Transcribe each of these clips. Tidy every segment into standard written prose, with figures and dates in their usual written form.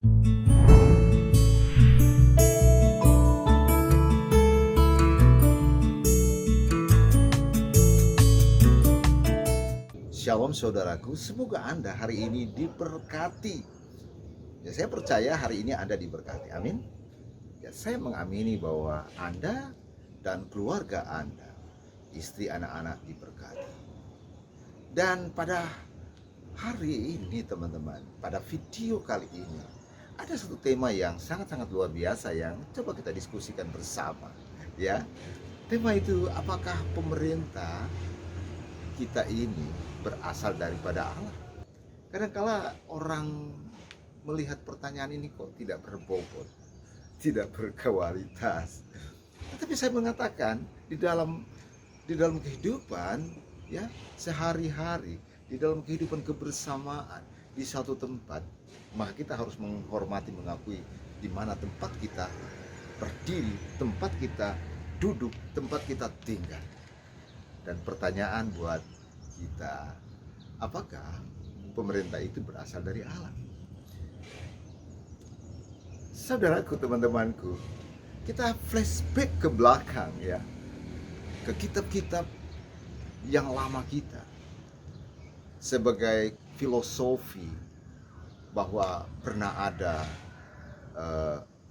Shalom saudaraku, semoga Anda hari ini diberkati. Ya, saya percaya hari ini Anda diberkati. Amin. Ya, saya mengamini bahwa Anda dan keluarga Anda, istri anak-anak diberkati. Dan pada hari ini teman-teman, pada video kali ini ada satu tema yang sangat-sangat luar biasa yang coba kita diskusikan bersama. Ya, tema itu apakah pemerintah kita ini berasal daripada Allah? Kadangkala orang melihat pertanyaan ini kok tidak berbobot, tidak berkualitas. Tetapi saya mengatakan di dalam kehidupan ya sehari-hari, di dalam kehidupan kebersamaan di satu tempat, maka kita harus menghormati, mengakui di mana tempat kita berdiri, tempat kita duduk, tempat kita tinggal. Dan pertanyaan buat kita, apakah pemerintah itu berasal dari Allah? Saudaraku, teman-temanku, kita flashback ke belakang ya, ke kitab-kitab yang lama kita, sebagai filosofi bahwa pernah ada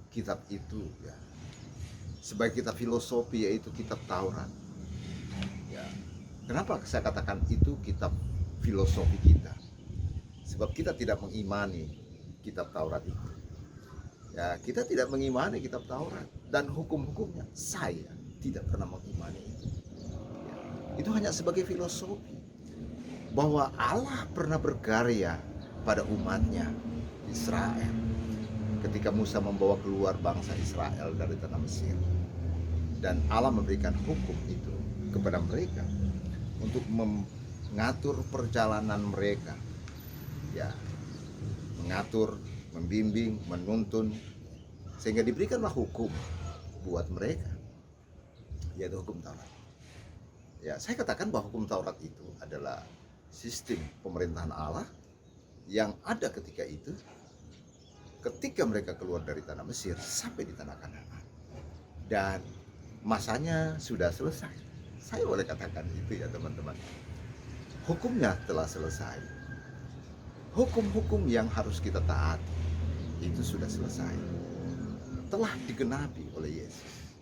kitab itu ya, sebagai kitab filosofi, yaitu kitab Taurat. Ya, kenapa saya katakan itu kitab filosofi kita? Sebab kita tidak mengimani kitab Taurat itu. Ya, kita tidak mengimani kitab Taurat dan hukum-hukumnya. Saya tidak pernah mengimani itu. Ya, itu hanya sebagai filosofi bahwa Allah pernah berkarya pada umatnya Israel ketika Musa membawa keluar bangsa Israel dari tanah Mesir, dan Allah memberikan hukum itu kepada mereka untuk mengatur perjalanan mereka, ya, mengatur, membimbing, menuntun, sehingga diberikanlah hukum buat mereka, yaitu hukum Taurat. Ya, saya katakan bahwa hukum Taurat itu adalah sistem pemerintahan Allah yang ada ketika itu, ketika mereka keluar dari tanah Mesir sampai di tanah Kanaan, dan masanya sudah selesai. Saya boleh katakan itu ya teman-teman. Hukumnya telah selesai. Hukum-hukum yang harus kita taati itu sudah selesai. Telah digenapi oleh Yesus.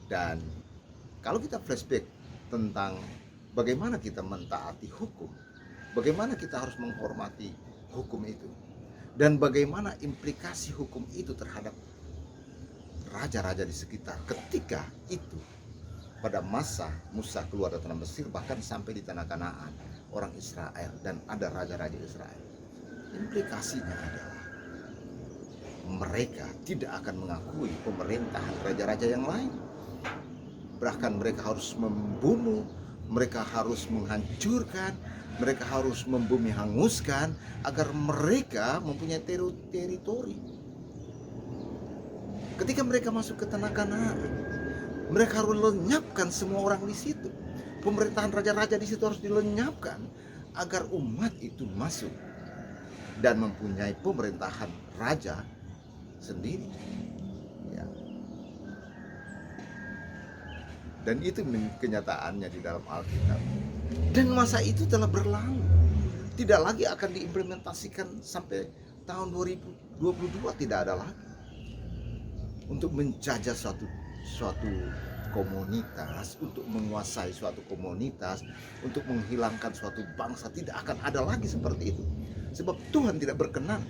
Dan kalau kita flashback tentang bagaimana kita mentaati hukum, bagaimana kita harus menghormati hukum itu, dan bagaimana implikasi hukum itu terhadap raja-raja di sekitar ketika itu, pada masa Musa keluar dari tanah Mesir, bahkan sampai di tanah Kanaan, orang Israel dan ada raja-raja Israel. Implikasinya adalah mereka tidak akan mengakui pemerintahan raja-raja yang lain. Bahkan mereka harus membunuh, mereka harus menghancurkan, mereka harus membumi hanguskan agar mereka mempunyai teritori. Ketika mereka masuk ke tanah Kanaan, mereka harus lenyapkan semua orang di situ. Pemerintahan raja-raja di situ harus dilenyapkan agar umat itu masuk dan mempunyai pemerintahan raja sendiri. Ya. Dan itu kenyataannya di dalam Alkitab. Dan masa itu telah berlalu. Tidak lagi akan diimplementasikan sampai tahun 2022, tidak ada lagi. Untuk menjajah suatu komunitas, untuk menguasai suatu komunitas, untuk menghilangkan suatu bangsa, tidak akan ada lagi seperti itu. Sebab Tuhan tidak berkenan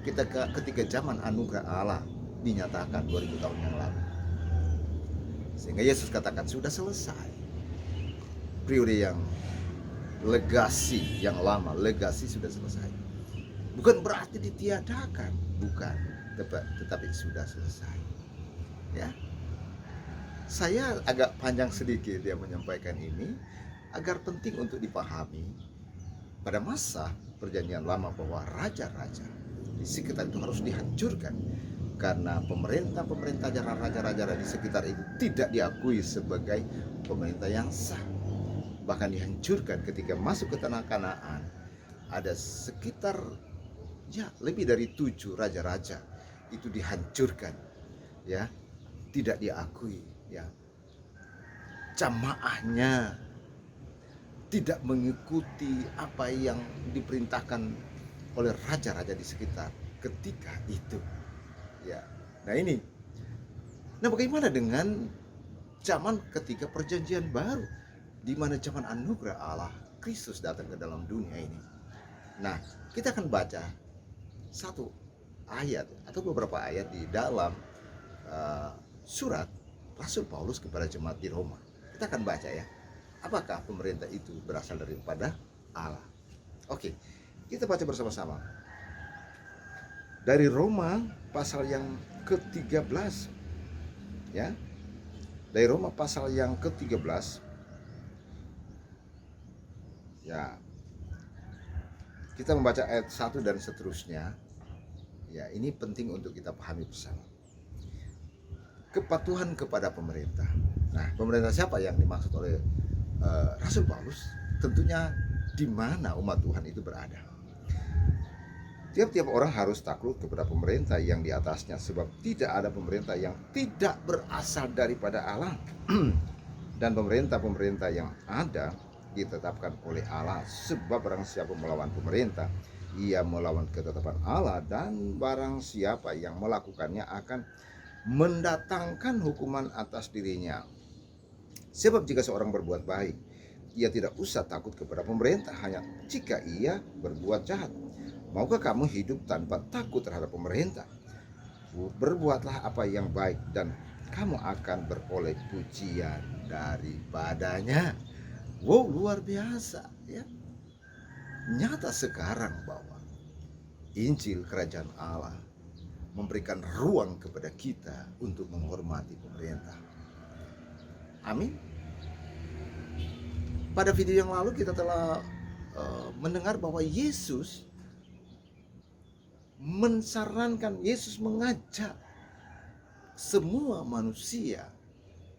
ketika zaman anugerah Allah dinyatakan 2000 tahun yang lalu. Sehingga Yesus katakan sudah selesai. Periode yang legasi yang lama, legasi sudah selesai. Bukan berarti ditiadakan, bukan, tetapi sudah selesai. Ya. Saya agak panjang sedikit ya menyampaikan ini agar penting untuk dipahami pada masa perjanjian lama bahwa raja-raja di sekitar itu harus dihancurkan karena pemerintah raja-raja di sekitar itu tidak diakui sebagai pemerintah yang sah. Bahkan dihancurkan ketika masuk ke tanah Kanaan. Ada sekitar Ya, lebih dari 7 raja-raja itu dihancurkan, ya, tidak diakui, ya. Jamaahnya tidak mengikuti apa yang diperintahkan oleh raja-raja di sekitar ketika itu, ya. Nah ini, nah bagaimana dengan zaman ketika perjanjian baru, di mana zaman anugerah Allah Kristus datang ke dalam dunia ini? Nah, kita akan baca satu ayat atau beberapa ayat di dalam surat Rasul Paulus kepada jemaat di Roma. Kita akan baca ya. Apakah pemerintah itu berasal daripada Allah? Oke, kita baca bersama-sama. Dari Roma pasal yang ke-13. Ya. Dari Roma pasal yang ke-13. Ya. Kita membaca ayat 1 dan seterusnya. Ya, ini penting untuk kita pahami bersama. Kepatuhan kepada pemerintah. Nah, pemerintah siapa yang dimaksud oleh Rasul Paulus? Tentunya di mana umat Tuhan itu berada. Tiap-tiap orang harus takluk kepada pemerintah yang di atasnya, sebab tidak ada pemerintah yang tidak berasal daripada Allah. Dan pemerintah-pemerintah yang ada ditetapkan oleh Allah, sebab barang siapa melawan pemerintah, ia melawan ketetapan Allah, dan barang siapa yang melakukannya akan mendatangkan hukuman atas dirinya. Sebab jika seorang berbuat baik, ia tidak usah takut kepada pemerintah, hanya jika ia berbuat jahat. Maukah kamu hidup tanpa takut terhadap pemerintah? Berbuatlah apa yang baik, dan kamu akan beroleh pujian daripadanya. Wow, luar biasa ya. Nyata sekarang bahwa Injil Kerajaan Allah memberikan ruang kepada kita untuk menghormati pemerintah. Amin. Pada video yang lalu kita telah mendengar bahwa Yesus mensarankan, Yesus mengajak semua manusia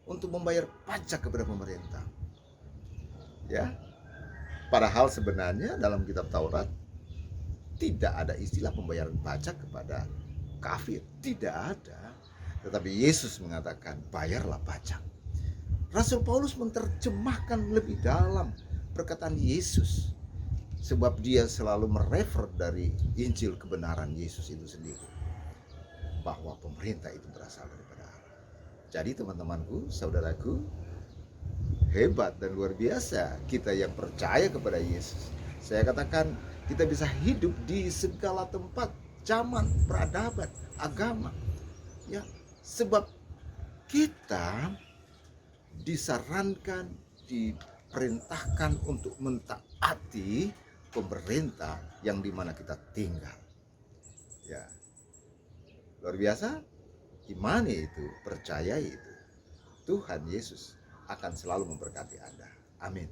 untuk membayar pajak kepada pemerintah. Ya. Padahal sebenarnya dalam kitab Taurat tidak ada istilah pembayaran pajak kepada kafir, tidak ada. Tetapi Yesus mengatakan bayarlah pajak. Rasul Paulus menerjemahkan lebih dalam perkataan Yesus, sebab dia selalu merefer dari Injil kebenaran Yesus itu sendiri, bahwa pemerintah itu berasal daripada Allah. Jadi teman-temanku, saudaraku, hebat dan luar biasa kita yang percaya kepada Yesus. Saya katakan kita bisa hidup di segala tempat, zaman, peradaban, agama, ya, sebab kita disarankan, diperintahkan untuk mentaati pemerintah yang dimana kita tinggal. Ya, luar biasa. Imani itu, percayai itu. Tuhan Yesus akan selalu memberkati Anda. Amin.